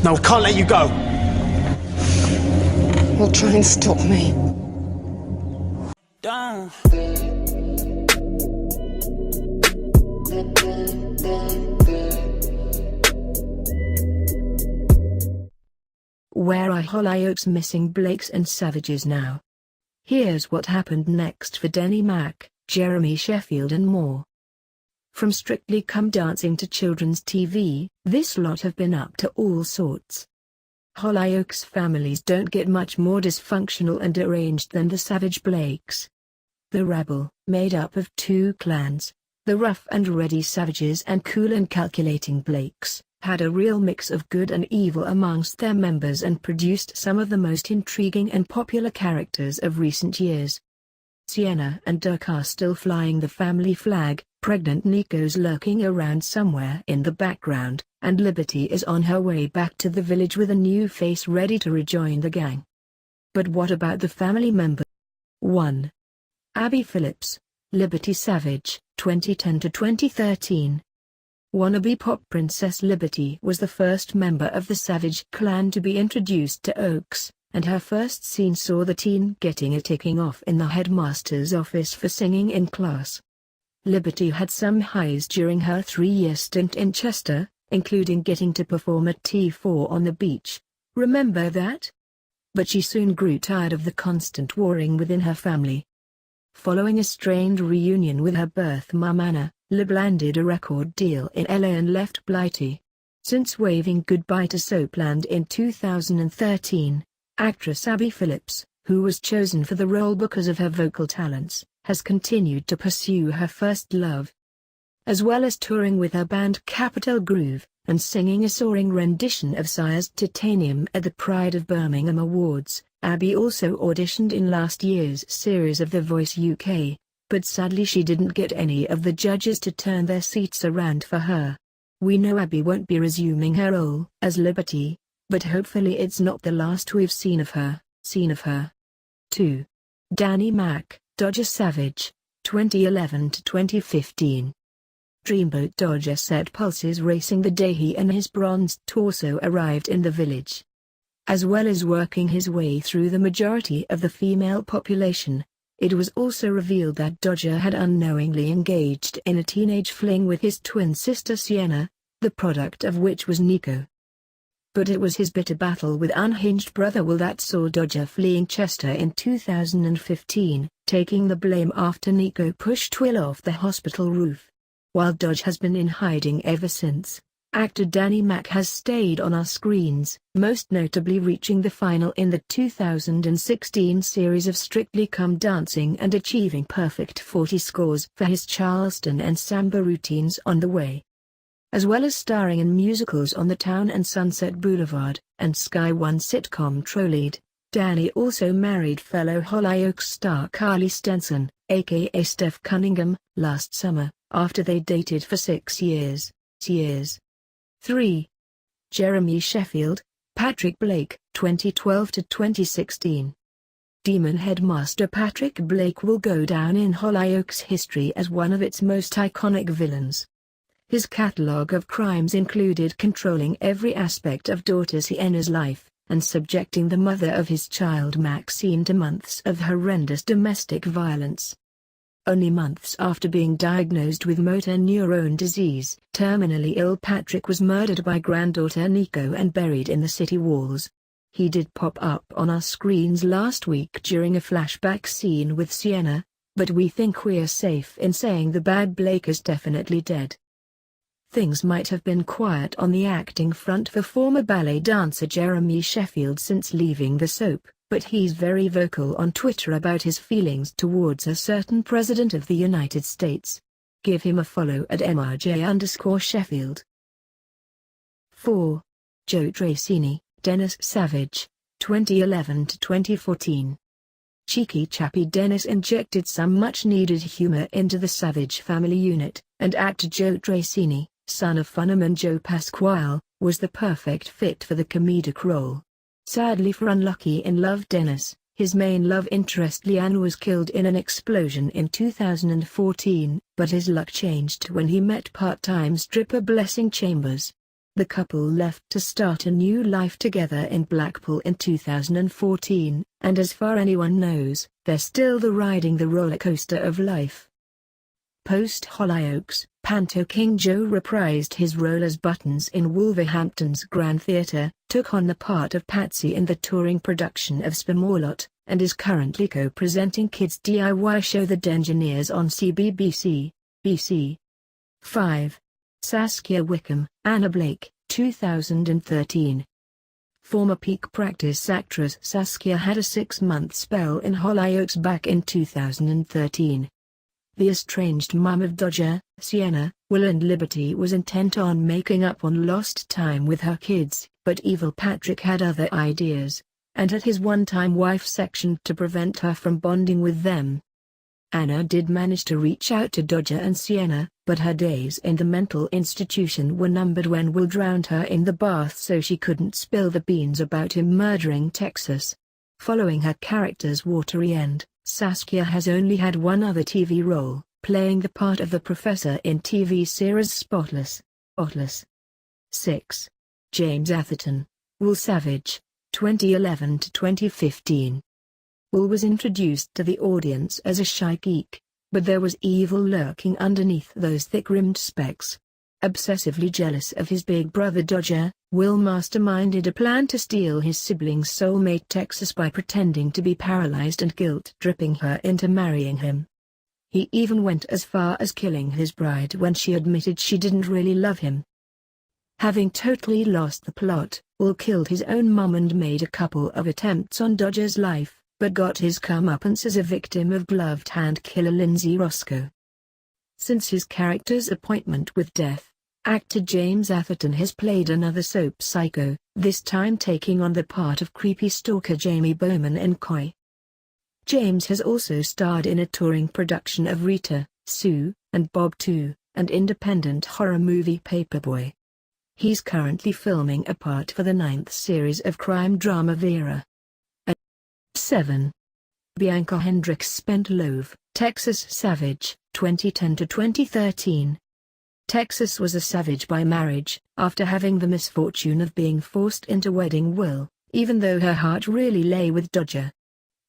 No, I can't let you go. You'll try and stop me. Don't. Where are Hollyoaks' missing Blakes and Savages now? Here's what happened next for Denny Mac, Jeremy Sheffield and more. From Strictly Come Dancing to children's TV, this lot have been up to all sorts. Hollyoaks families don't get much more dysfunctional and deranged than the Savage Blakes. The rabble, made up of two clans, the rough and ready Savages and cool and calculating Blakes, had a real mix of good and evil amongst their members and produced some of the most intriguing and popular characters of recent years. Sienna and Dirk are still flying the family flag, pregnant Nico's lurking around somewhere in the background, and Liberty is on her way back to the village with a new face ready to rejoin the gang. But what about the family member? 1. Abby Phillips, Liberty Savage, 2010 to 2013. Wannabe pop princess Liberty was the first member of the Savage clan to be introduced to Oaks, and her first scene saw the teen getting a ticking off in the headmaster's office for singing in class. Liberty had some highs during her 3-year stint in Chester, including getting to perform at T4 on the beach. Remember that? But she soon grew tired of the constant warring within her family. Following a strained reunion with her birth mum Anna, Lib landed a record deal in LA and left Blighty. Since waving goodbye to Soapland in 2013, actress Abby Phillips, who was chosen for the role because of her vocal talents, has continued to pursue her first love. As well as touring with her band Capital Groove, and singing a soaring rendition of Sire's Titanium at the Pride of Birmingham Awards, Abby also auditioned in last year's series of The Voice UK. But sadly she didn't get any of the judges to turn their seats around for her. We know Abby won't be resuming her role as Liberty, but hopefully it's not the last we've seen of her. 2. Danny Mac, Dodger Savage, 2011 to 2015. Dreamboat Dodger set pulses racing the day he and his bronzed torso arrived in the village. As well as working his way through the majority of the female population, it was also revealed that Dodger had unknowingly engaged in a teenage fling with his twin sister Sienna, the product of which was Nico. But it was his bitter battle with unhinged brother Will that saw Dodger fleeing Chester in 2015, taking the blame after Nico pushed Will off the hospital roof. While Dodge has been in hiding ever since, actor Danny Mac has stayed on our screens, most notably reaching the final in the 2016 series of Strictly Come Dancing and achieving perfect 40 scores for his Charleston and samba routines on the way. As well as starring in musicals on the Town and Sunset Boulevard and Sky One sitcom Trolleyed, Danny also married fellow Hollyoaks star Carly Stenson, aka Steph Cunningham, last summer, after they dated for 6 years. 3. Jeremy Sheffield, Patrick Blake, 2012 to 2016. Demon Headmaster Patrick Blake will go down in Hollyoaks history as one of its most iconic villains. His catalogue of crimes included controlling every aspect of daughter Sienna's life, and subjecting the mother of his child Maxine to months of horrendous domestic violence. Only months after being diagnosed with motor neurone disease, terminally ill Patrick was murdered by granddaughter Nico and buried in the city walls. He did pop up on our screens last week during a flashback scene with Sienna, but we think we're safe in saying the bad Blake is definitely dead. Things might have been quiet on the acting front for former ballet dancer Jeremy Sheffield since leaving the soap, but he's very vocal on Twitter about his feelings towards a certain president of the United States. Give him a follow at MRJ_Sheffield. 4. Joe Tracini, Dennis Savage, 2011 to 2014. Cheeky chappy Dennis injected some much-needed humor into the Savage family unit, and actor Joe Tracini, son of Funnerman Joe Pasquale, was the perfect fit for the comedic role. Sadly for unlucky in love Dennis, his main love interest Leanne was killed in an explosion in 2014, but his luck changed when he met part-time stripper Blessing Chambers. The couple left to start a new life together in Blackpool in 2014, and as far as anyone knows, they're still riding the roller coaster of life. Post Hollyoaks, Panto King Joe reprised his role as Buttons in Wolverhampton's Grand Theatre, took on the part of Patsy in the touring production of Spamalot, and is currently co-presenting kids' DIY show The Dengineers on CBBC. BC. 5. Saskia Wickham, Anna Blake, 2013. Former peak practice actress Saskia had a 6-month spell in Hollyoaks back in 2013. The estranged mum of Dodger, Sienna, Will and Liberty was intent on making up on lost time with her kids, but evil Patrick had other ideas, and had his one-time wife sectioned to prevent her from bonding with them. Anna did manage to reach out to Dodger and Sienna, but her days in the mental institution were numbered when Will drowned her in the bath so she couldn't spill the beans about him murdering Texas. Following her character's watery end, Saskia has only had one other TV role, playing the part of the professor in TV series Spotless. 6. James Atherton, Will Savage, 2011 to 2015. Will was introduced to the audience as a shy geek, but there was evil lurking underneath those thick-rimmed specs. Obsessively jealous of his big brother Dodger, Will masterminded a plan to steal his sibling's soulmate Texas by pretending to be paralyzed and guilt-tripping her into marrying him. He even went as far as killing his bride when she admitted she didn't really love him. Having totally lost the plot, Will killed his own mum and made a couple of attempts on Dodger's life, but got his comeuppance as a victim of gloved-hand killer Lindsay Roscoe. Since his character's appointment with death, actor James Atherton has played another soap psycho, this time taking on the part of creepy stalker Jamie Bowman in Koi. James has also starred in a touring production of Rita, Sue, and Bob 2, and independent horror movie Paperboy. He's currently filming a part for the 9th series of crime drama Vera. 7. Bianca Hendricks Spent Love, Texas Savage, 2010 to 2013. Texas was a savage by marriage, after having the misfortune of being forced into wedding Will, even though her heart really lay with Dodger.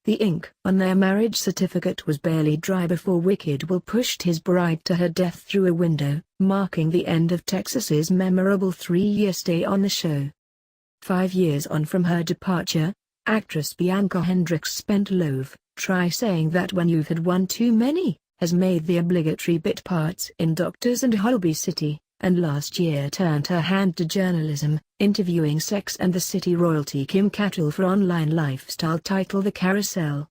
The ink on their marriage certificate was barely dry before Wicked Will pushed his bride to her death through a window, marking the end of Texas's memorable 3-year stay on the show. 5 years on from her departure, actress Bianca Hendricks Spent Love, Try Saying That When You've Had One Too Many, has made the obligatory bit parts in Doctors and Holby City, and last year turned her hand to journalism, interviewing Sex and the City royalty Kim Cattrall for online lifestyle title The Carousel.